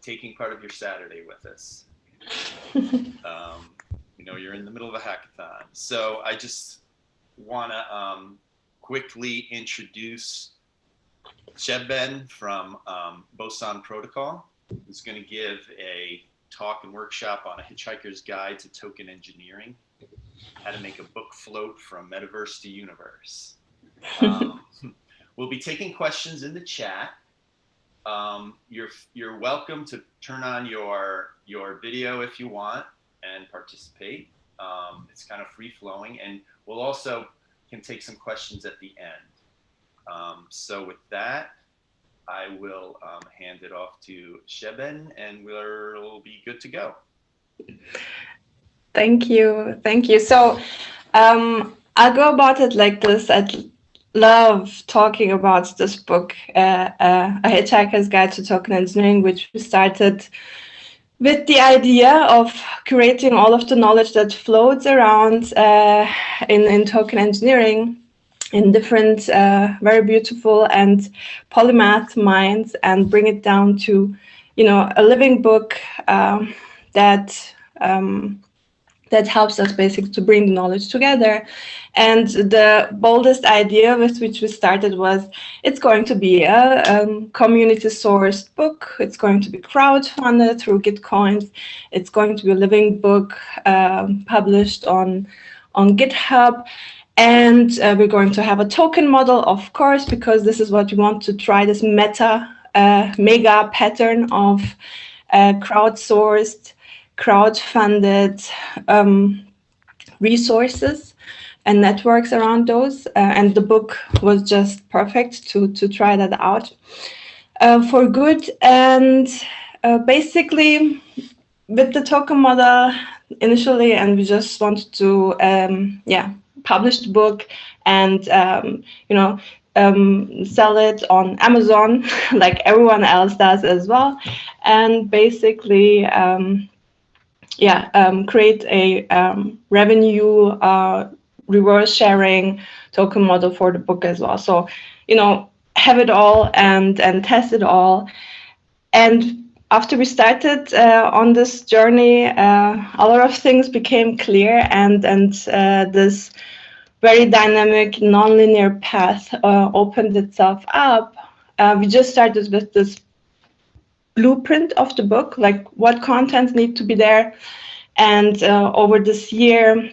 taking part of your Saturday with us. You're in the middle of a hackathon. So I just want to quickly introduce Sebnem from Boson Protocol, who's going to give a talk and workshop on a Hitchhiker's Guide to Token Engineering, how to make a book float from Metaverse to Universe. We'll be taking questions in the chat. You're welcome to turn on your video if you want and participate. It's kind of free flowing, and we'll also can take some questions at the end. So with that, I will hand it off to Sebnem, and we'll be good to go. Thank you. So I'll go about it like this. I'd love talking about this book, A Hitchhiker's Guide to Token Engineering, which we started with the idea of creating all of the knowledge that floats around in token engineering in different, very beautiful and polymath minds, and bring it down to, a living book that helps us basically to bring the knowledge together. And the boldest idea with which we started was it's going to be a community-sourced book. It's going to be crowdfunded through Gitcoins. It's going to be a living book published on GitHub. And we're going to have a token model, of course, because this is what we want to try, this mega pattern of crowdsourced, crowd-funded resources and networks around those, and the book was just perfect to try that out for good. And basically, with the token model initially, and we just wanted to publish the book and sell it on Amazon like everyone else does as well, and basically create a revenue reverse sharing token model for the book as well. So, have it all and test it all. And after we started on this journey, a lot of things became clear, and this very dynamic, nonlinear path opened itself up. We just started with this blueprint of the book, like what contents need to be there. And over this year,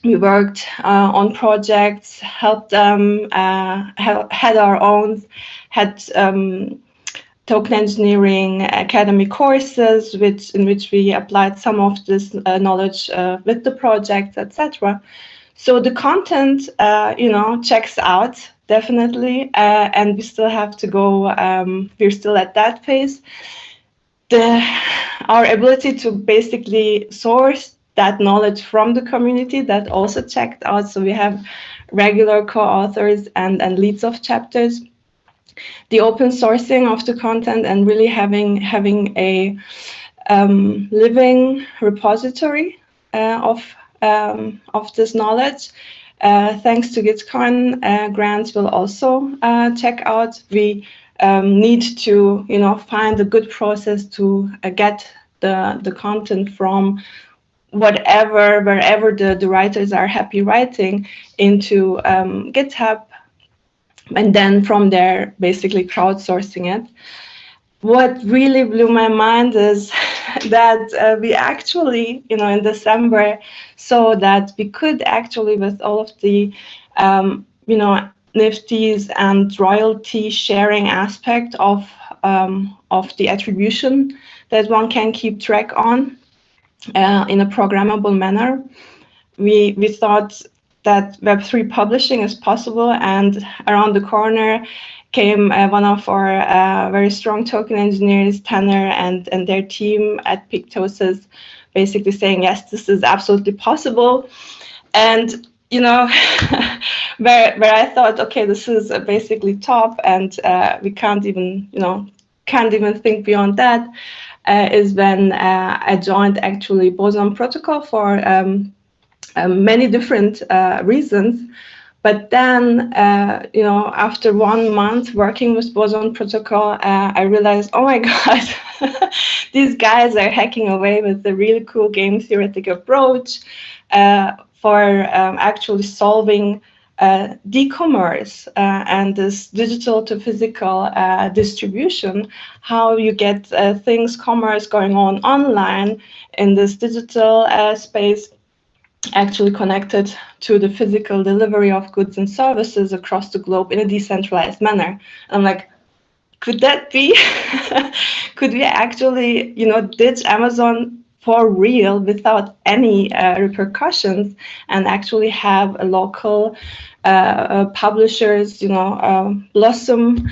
we worked on projects, helped them, had our own, had token engineering academy courses, in which we applied some of this knowledge with the projects, etc. So the content, checks out definitely, and we still have to go. We're still at that phase. Our ability to basically source that knowledge from the community, that also checked out. So we have regular co-authors and leads of chapters. The open sourcing of the content and really having a living repository of this knowledge. Thanks to Gitcoin grants, we'll also check out. We need to find a good process to get the content from wherever the writers are happy writing into GitHub, and then from there basically crowdsourcing it. What really blew my mind is that we actually, in December, saw that we could actually, with all of the, NFTs and royalty sharing aspect of the attribution that one can keep track on in a programmable manner. We thought that Web3 publishing is possible, and around the corner came one of our very strong token engineers, Tanner, and their team at Pictosis, basically saying, yes, this is absolutely possible. And where I thought, okay, this is basically top, and we can't even think beyond that, is when I joined actually Boson Protocol for many different reasons. But then, after 1 month working with Boson Protocol, I realized, oh my God, These guys are hacking away with a really cool game theoretic approach for actually solving e-commerce and this digital to physical distribution, how you get things, commerce going on online in this digital space, actually connected to the physical delivery of goods and services across the globe in a decentralized manner. And I'm like, could that be? Could we actually, ditch Amazon for real without any repercussions and actually have a local publishers, blossom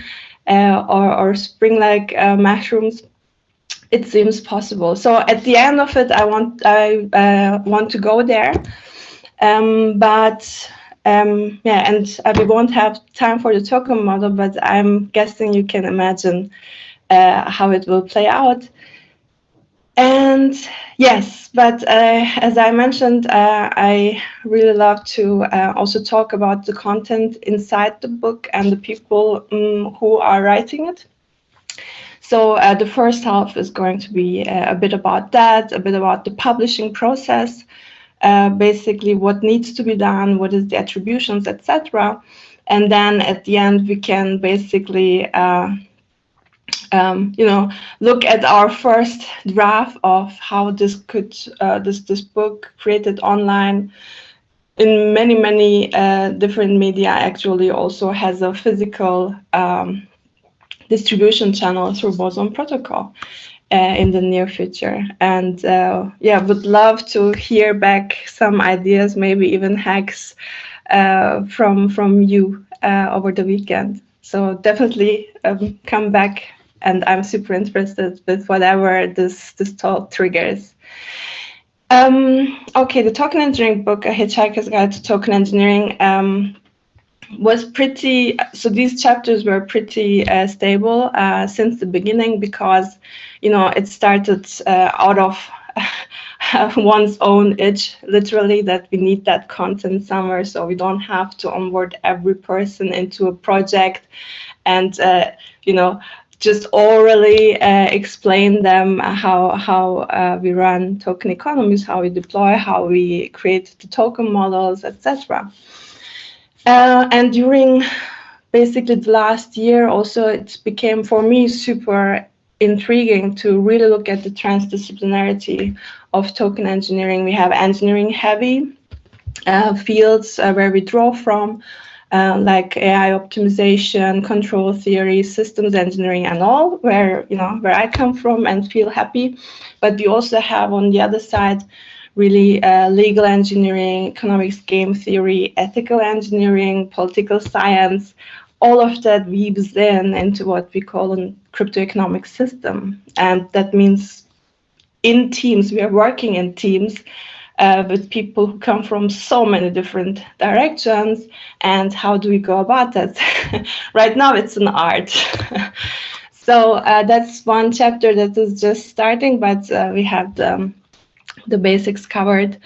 or spring like mushrooms? It seems possible. So at the end of it, I want to go there, but yeah, and we won't have time for the token model, but I'm guessing you can imagine how it will play out. And yes, but as I mentioned, I really love to also talk about the content inside the book and the people who are writing it. So the first half is going to be a bit about that, a bit about the publishing process, basically what needs to be done, what is the attributions, etc. And then at the end, we can basically, look at our first draft of how this could, this book created online in many different media actually also has a physical distribution channel through Boson protocol in the near future. And yeah, would love to hear back some ideas, maybe even hacks from you over the weekend. So definitely come back, and I'm super interested with whatever this talk triggers. Okay, the token engineering book, A Hitchhiker's Guide to Token Engineering, was pretty, so these chapters were pretty stable since the beginning, because it started out of one's own itch, literally, that we need that content somewhere, so we don't have to onboard every person into a project and just orally explain them how we run token economies, how we deploy, how we create the token models, etc. And during basically the last year also, it became for me super intriguing to really look at the transdisciplinarity of token engineering. We have engineering heavy fields where we draw from, like AI optimization, control theory, systems engineering, and all, where I come from and feel happy. But we also have on the other side really legal engineering, economics, game theory, ethical engineering, political science. All of that weaves into what we call a crypto economic system. And that means in teams, we are working in teams with people who come from so many different directions. And how do we go about that? Right now, it's an art. So that's one chapter that is just starting, but we have the basics covered.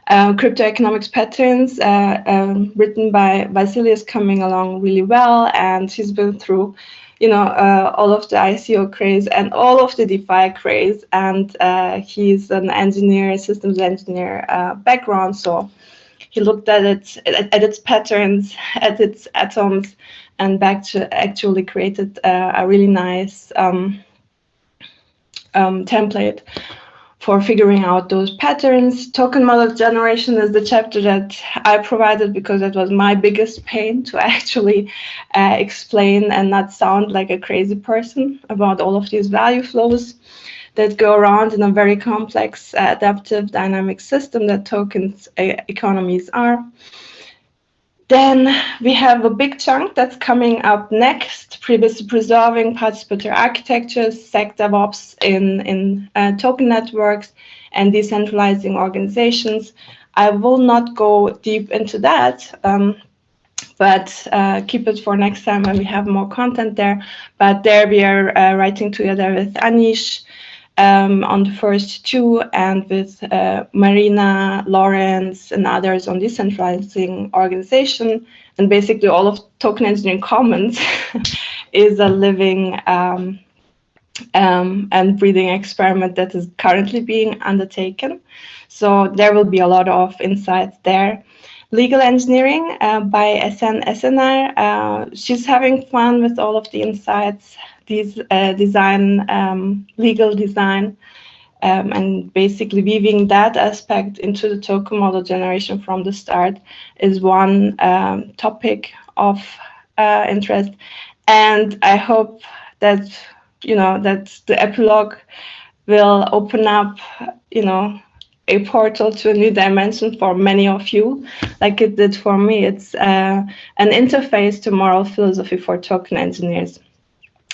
Crypto economics patterns, written by Vasily, coming along really well, and he's been through, all of the ICO craze and all of the DeFi craze, and he's an engineer, systems engineer background, so he looked at its patterns, at its atoms, and actually created a really nice template for figuring out those patterns. Token model generation is the chapter that I provided because that was my biggest pain to actually explain and not sound like a crazy person about all of these value flows that go around in a very complex, adaptive, dynamic system that tokens economies are. Then we have a big chunk that's coming up next, previously preserving participatory architectures, SEC DevOps in token networks, and decentralizing organizations. I will not go deep into that, but keep it for next time when we have more content there. But there we are writing together with Anish on the first two, and with Marina, Lawrence, and others on decentralizing organization. And basically all of Token Engineering Commons is a living and breeding experiment that is currently being undertaken. So there will be a lot of insights there. Legal engineering by SNR. She's having fun with all of the insights, these legal design, and basically weaving that aspect into the token model generation from the start is one topic of interest. And I hope that that the epilogue will open up a portal to a new dimension for many of you, like it did for me. It's an interface to moral philosophy for token engineers.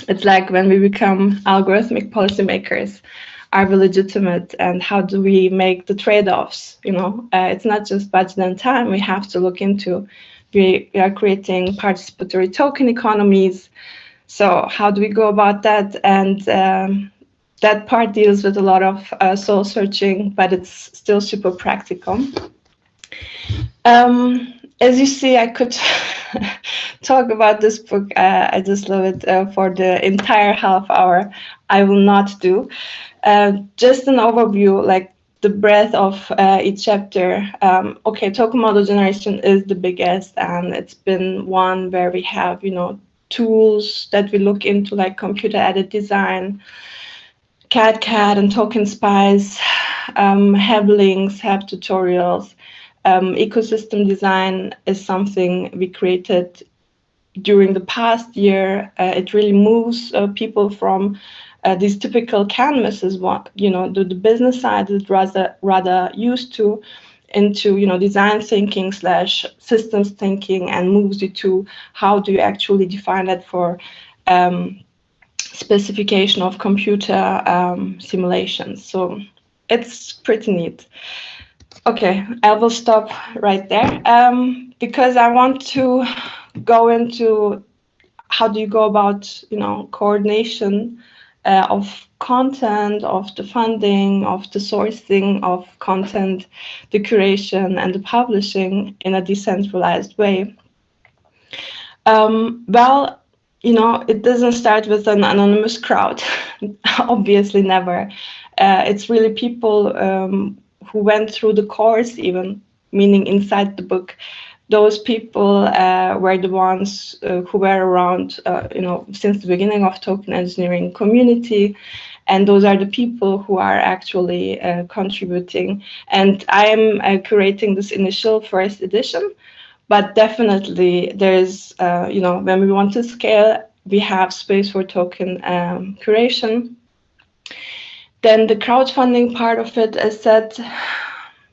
It's like when we become algorithmic policymakers, are we legitimate, and how do we make the trade-offs? It's not just budget and time we have to look into. We are creating participatory token economies. So how do we go about that? And that part deals with a lot of soul searching, but it's still super practical. As you see, I could talk about this book. I just love it for the entire half hour. I will not do. Just an overview, like the breadth of each chapter. Okay, token model generation is the biggest, and it's been one where we have, tools that we look into, like computer-aided design, CAD and Token Spice, have links, have tutorials. Ecosystem design is something we created during the past year. It really moves people from these typical canvases, the business side is rather used to, into design thinking / systems thinking, and moves you to how do you actually define that for specification of computer simulations. So it's pretty neat. Okay, I will stop right there because I want to go into how do you go about coordination of content, of the funding, of the sourcing of content, the curation and the publishing in a decentralized way. Well, it doesn't start with an anonymous crowd. Obviously never. It's really people who went through the course, even, meaning inside the book. Those people were the ones who were around, since the beginning of token engineering community, and those are the people who are actually contributing. And I am curating this initial first edition, but definitely there's, when we want to scale, we have space for token curation. Then the crowdfunding part of it, as said,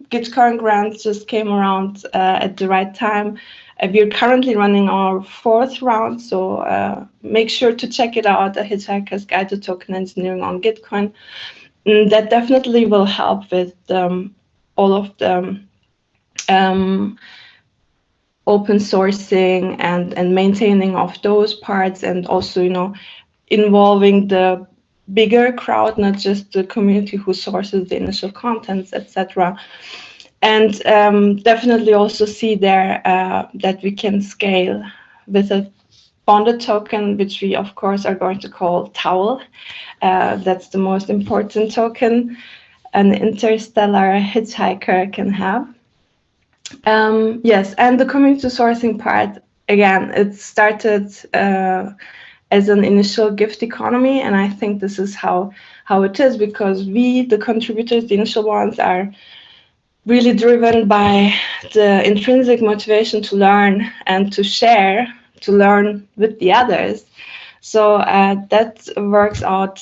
Gitcoin grants just came around at the right time. We're currently running our 4th round, so make sure to check it out, the Hitchhiker's Guide to Token Engineering on Gitcoin. That definitely will help with all of the open sourcing and maintaining of those parts, and also, involving the bigger crowd, not just the community who sources the initial contents, etc. And definitely also see there that we can scale with a bonded token, which we of course are going to call Towel. That's the most important token an interstellar hitchhiker can have. Yes, and the community sourcing part, again, it started as an initial gift economy, and I think this is how it is, because we, the contributors, the initial ones, are really driven by the intrinsic motivation to learn and to share, to learn with the others. So that works out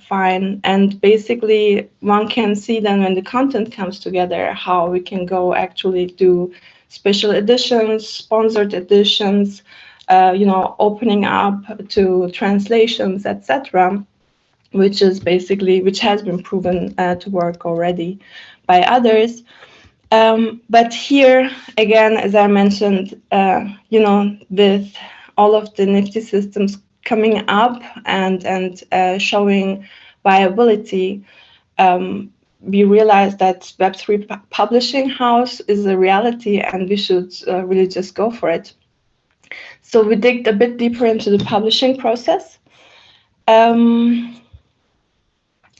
fine. And basically, one can see then when the content comes together, how we can go actually do special editions, sponsored editions, opening up to translations, etc., which has been proven to work already by others. But here, again, as I mentioned, with all of the nifty systems coming up and showing viability, we realized that Web3 publishing house is a reality, and we should really just go for it. So we digged a bit deeper into the publishing process.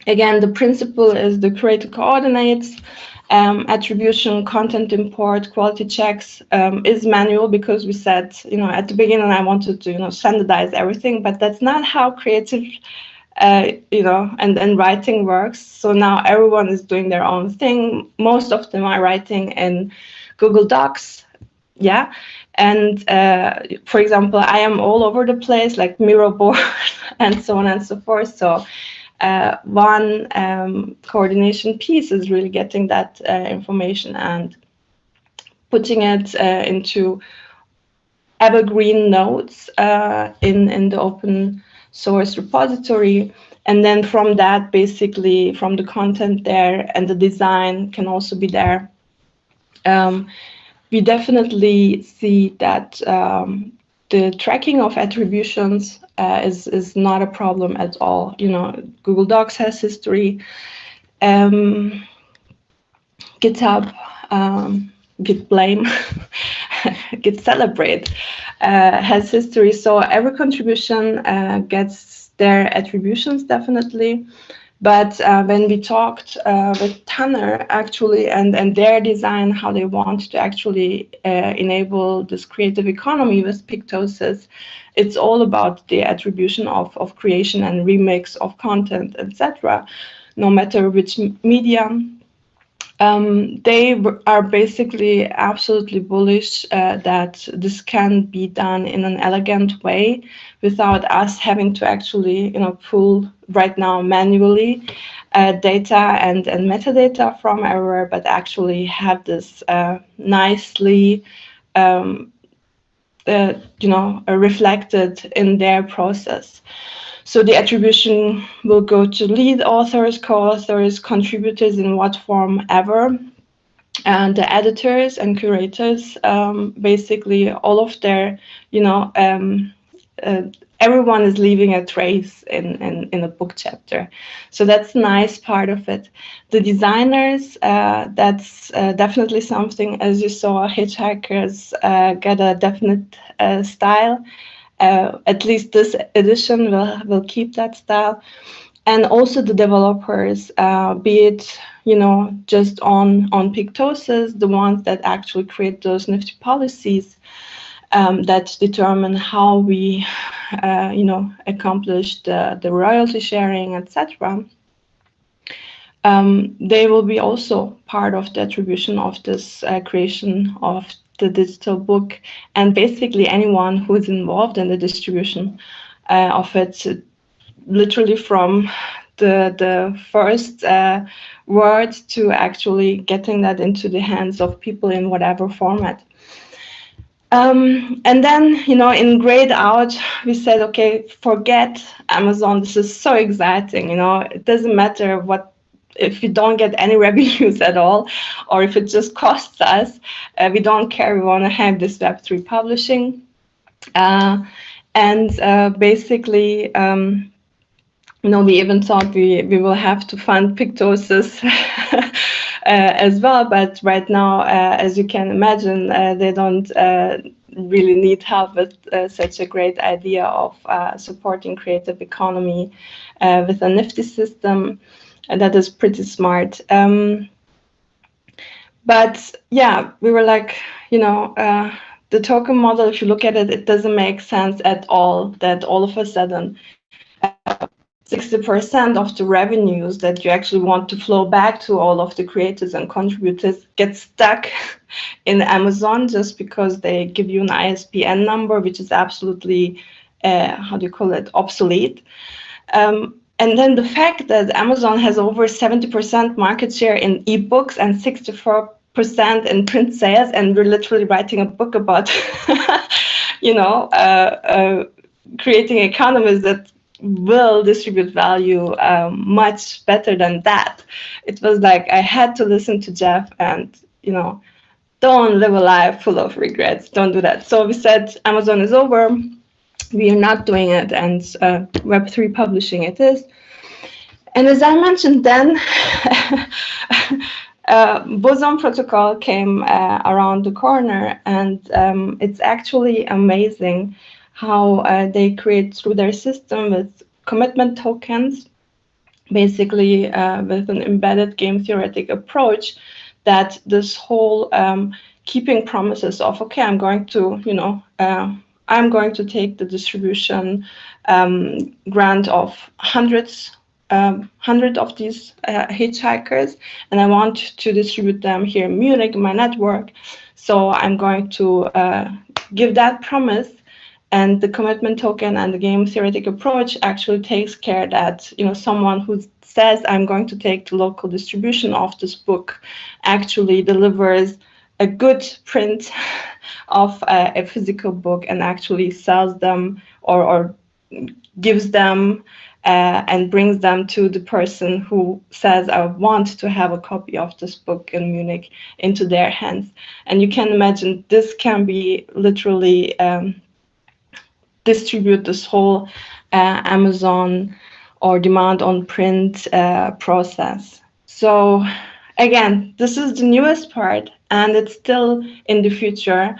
Again, the principle is the creator coordinates, attribution, content import, quality checks is manual because we said, at the beginning I wanted to, standardize everything, but that's not how creative, and writing works. So now everyone is doing their own thing. Most of them are writing in Google Docs, yeah. And for example, I am all over the place, like Miro board and so on and so forth. So one coordination piece is really getting that information and putting it into evergreen nodes in the open source repository. And then from that, basically from the content there and the design can also be there. We definitely see that the tracking of attributions is not a problem at all. Google Docs has history, GitHub, Git blame, Git celebrate has history. So every contribution gets their attributions definitely. But when we talked with Tanner actually and their design, how they want to actually enable this creative economy with Pictosis, it's all about the attribution of creation and remix of content, etc. No matter which medium. They are basically absolutely bullish that this can be done in an elegant way without us having to actually, pull right now manually data and metadata from everywhere, but actually have this nicely, reflected in their process. So the attribution will go to lead authors, co-authors, contributors in what form ever, and the editors and curators. Basically, all of their, everyone is leaving a trace in a book chapter. So that's a nice part of it. The designers, that's definitely something. As you saw, Hitchhikers get a definite style. At least this edition will keep that style. And also the developers, be it, just on Pictosis, the ones that actually create those nifty policies that determine how we, accomplish the royalty sharing, etc. They will be also part of the attribution of this creation of the digital book, and basically anyone who is involved in the distribution of it, literally from the first word to actually getting that into the hands of people in whatever format. And then, in grade out, we said, okay, forget Amazon. This is so exciting. It doesn't matter if we don't get any revenues at all, or if it just costs us, we don't care. We want to have this Web3 publishing. And basically, we even thought we will have to fund Pictosis as well. But right now, as you can imagine, they don't really need help with such a great idea of supporting creative economy with a nifty system. And that is pretty smart. But yeah, we were like, the token model, if you look at it, it doesn't make sense at all that all of a sudden 60% of the revenues that you actually want to flow back to all of the creators and contributors get stuck in Amazon just because they give you an ISBN number, which is absolutely, obsolete. And then the fact that Amazon has over 70% market share in ebooks and 64% in print sales, and we're literally writing a book about, creating economies that will distribute value much better than that. It was like I had to listen to Jeff and, don't live a life full of regrets. Don't do that. So we said Amazon is over. We are not doing it, and Web3 publishing it is. And as I mentioned then, Boson protocol came around the corner, and it's actually amazing how they create through their system with commitment tokens. basically with an embedded game theoretic approach, that this whole keeping promises of, okay, I'm going to, I'm going to take the distribution grant of hundreds of these hitchhikers, and I want to distribute them here in Munich, in my network. So I'm going to give that promise, and the commitment token and the game theoretic approach actually takes care that someone who says I'm going to take the local distribution of this book actually delivers a good print of a physical book and actually sells them or gives them and brings them to the person who says, I want to have a copy of this book in Munich, into their hands. And you can imagine this can be literally distribute this whole Amazon or demand on print process. So again, this is the newest part, and it's still in the future.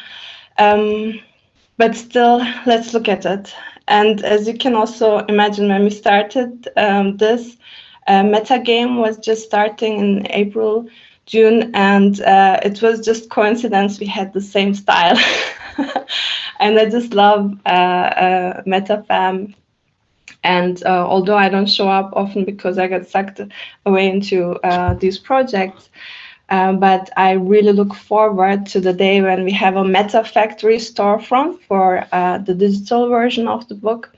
But still, let's look at it. And as you can also imagine, when we started this, meta game was just starting in April, June, and it was just coincidence we had the same style. And I just love MetaFam. And although I don't show up often because I get sucked away into these projects, but I really look forward to the day when we have a Meta Factory storefront for the digital version of the book.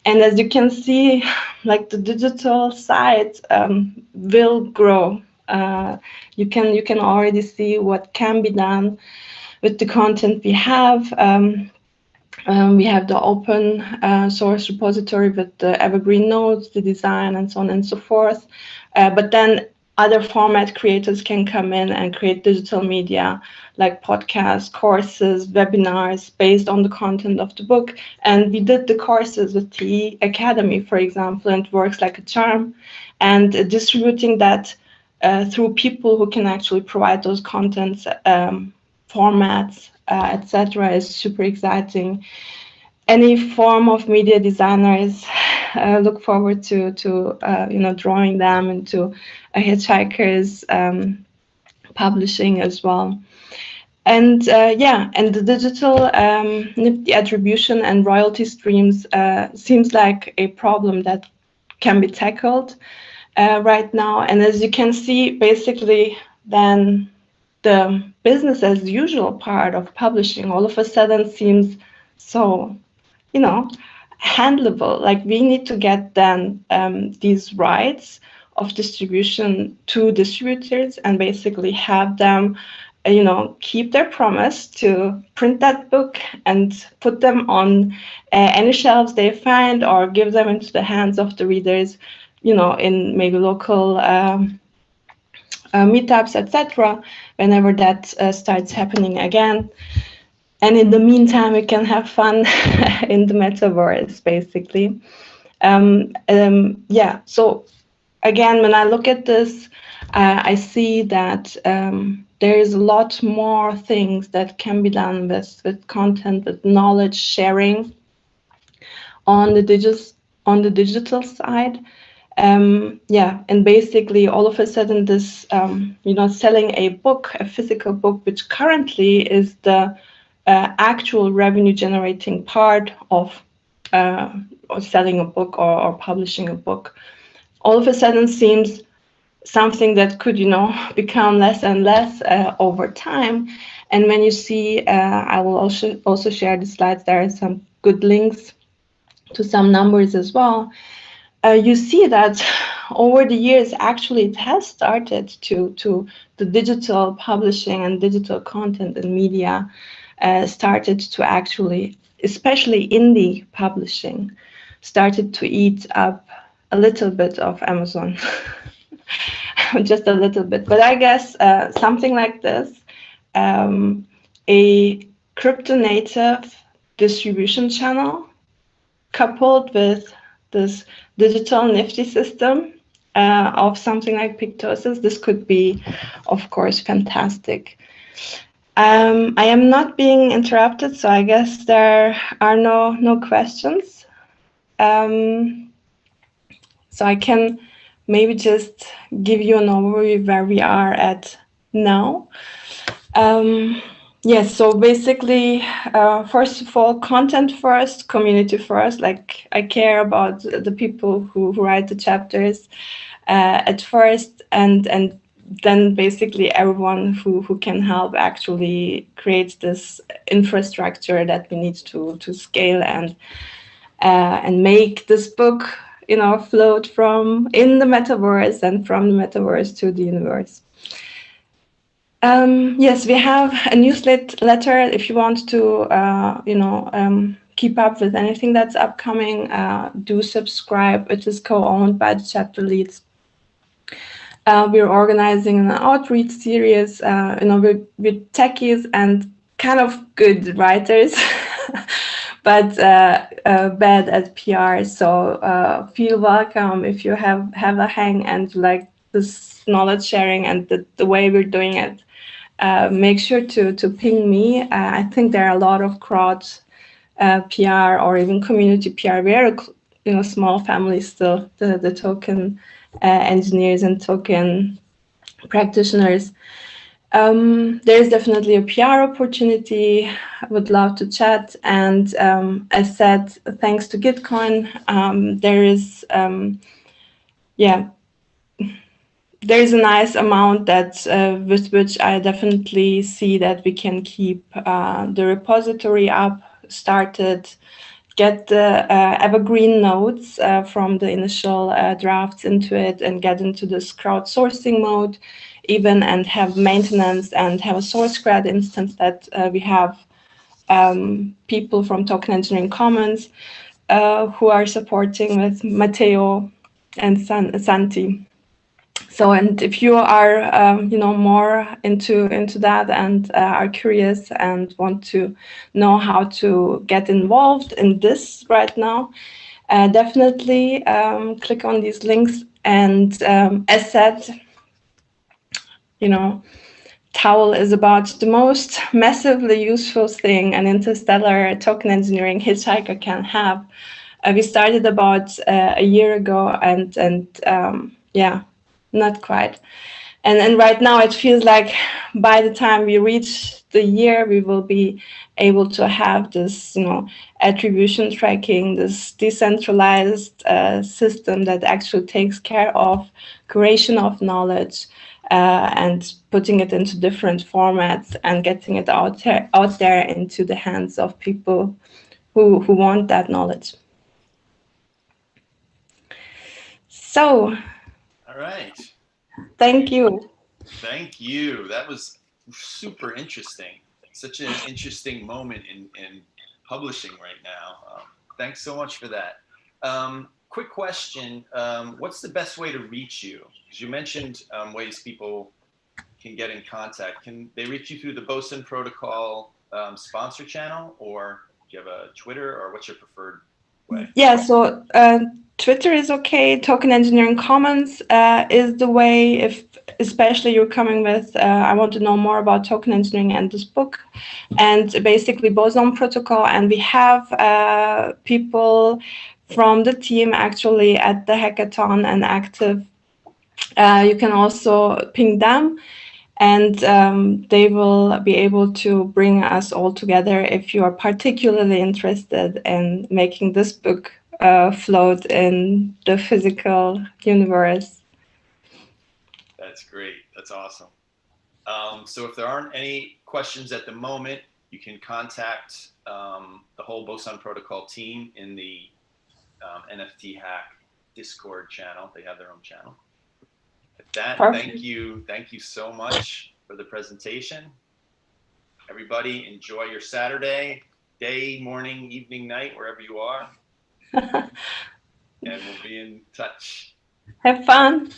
And as you can see, like the digital side will grow. You can already see what can be done with the content we have. We have the open source repository with the evergreen nodes, the design, and so on and so forth. But then other format creators can come in and create digital media like podcasts, courses, webinars based on the content of the book. And we did the courses with TE Academy, for example, and it works like a charm. And distributing that through people who can actually provide those contents, formats, etc., is super exciting. Any form of media designers look forward to drawing them into a Hitchhiker's publishing as well. And and the digital NIPT attribution and royalty streams seems like a problem that can be tackled right now. And as you can see, basically, then the business as usual part of publishing all of a sudden seems so, handleable. Like we need to get then these rights of distribution to distributors and basically have them, keep their promise to print that book and put them on any shelves they find, or give them into the hands of the readers, in maybe local meetups, etc., whenever that starts happening again. And in the meantime, we can have fun in the metaverse, basically. So again, when I look at this, I see that there is a lot more things that can be done with content, with knowledge sharing on the digital side. And basically all of a sudden this, selling a book, a physical book, which currently is the actual revenue generating part of selling a book or publishing a book, all of a sudden seems something that could, become less and less over time. And when you see, I will also share the slides, there are some good links to some numbers as well. You see that over the years, actually, it has started to the digital publishing and digital content and media started to actually, especially indie publishing, started to eat up a little bit of Amazon, just a little bit. But I guess something like this, a crypto native distribution channel coupled with this digital Nifty system of something like Pictosis, this could be, of course, fantastic. I am not being interrupted, so I guess there are no questions. So I can maybe just give you an overview where we are at now. Yes, so basically, first of all, content first, community first. Like, I care about the people who write the chapters at first, and then basically everyone who can help actually create this infrastructure that we need to scale and make this book, float from in the metaverse and from the metaverse to the universe. Yes, we have a newsletter. If you want to, keep up with anything that's upcoming, do subscribe. It is co-owned by the chapter leads. We're organizing an outreach series. We're techies and kind of good writers, but bad at PR. So feel welcome if you have a hang and like this knowledge sharing and the way we're doing it. Make sure to ping me. I think there are a lot of crowd PR or even community PR. We are a small family still. The token engineers and token practitioners. There's definitely a PR opportunity. I would love to chat. And as said, thanks to Gitcoin, there is there's a nice amount that with which I definitely see that we can keep the repository up, started, get the evergreen nodes from the initial drafts into it, and get into this crowdsourcing mode even, and have maintenance and have a source cred instance that we have people from Token Engineering Commons who are supporting with Matteo and Santi. So, and if you are, more into that and are curious and want to know how to get involved in this right now, definitely click on these links. And as said, Towel is about the most massively useful thing an interstellar token engineering hitchhiker can have. We started about a year ago, and not quite. And right now it feels like by the time we reach the year, we will be able to have this, attribution tracking, this decentralized system that actually takes care of curation of knowledge and putting it into different formats and getting it out there into the hands of people who want that knowledge. So, all right. Thank you. Thank you. That was super interesting. Such an interesting moment in publishing right now. Thanks so much for that. Quick question. What's the best way to reach you? Because you mentioned ways people can get in contact. Can they reach you through the Boson Protocol sponsor channel, or do you have a Twitter, or what's your preferred way? Yeah, so Twitter is okay. Token Engineering Commons is the way, if especially you're coming with, I want to know more about token engineering and this book, and basically Boson Protocol. And we have people from the team actually at the hackathon and active. You can also ping them, and they will be able to bring us all together if you are particularly interested in making this book float in the physical universe. That's great. That's awesome. So if there aren't any questions at the moment, you can contact the whole Boson Protocol team in the NFT Hack Discord channel. They have their own channel. With that, Perfect. thank you so much for the presentation. Everybody, enjoy your Saturday, day, morning, evening, night, wherever you are. And we'll be in touch. Have fun.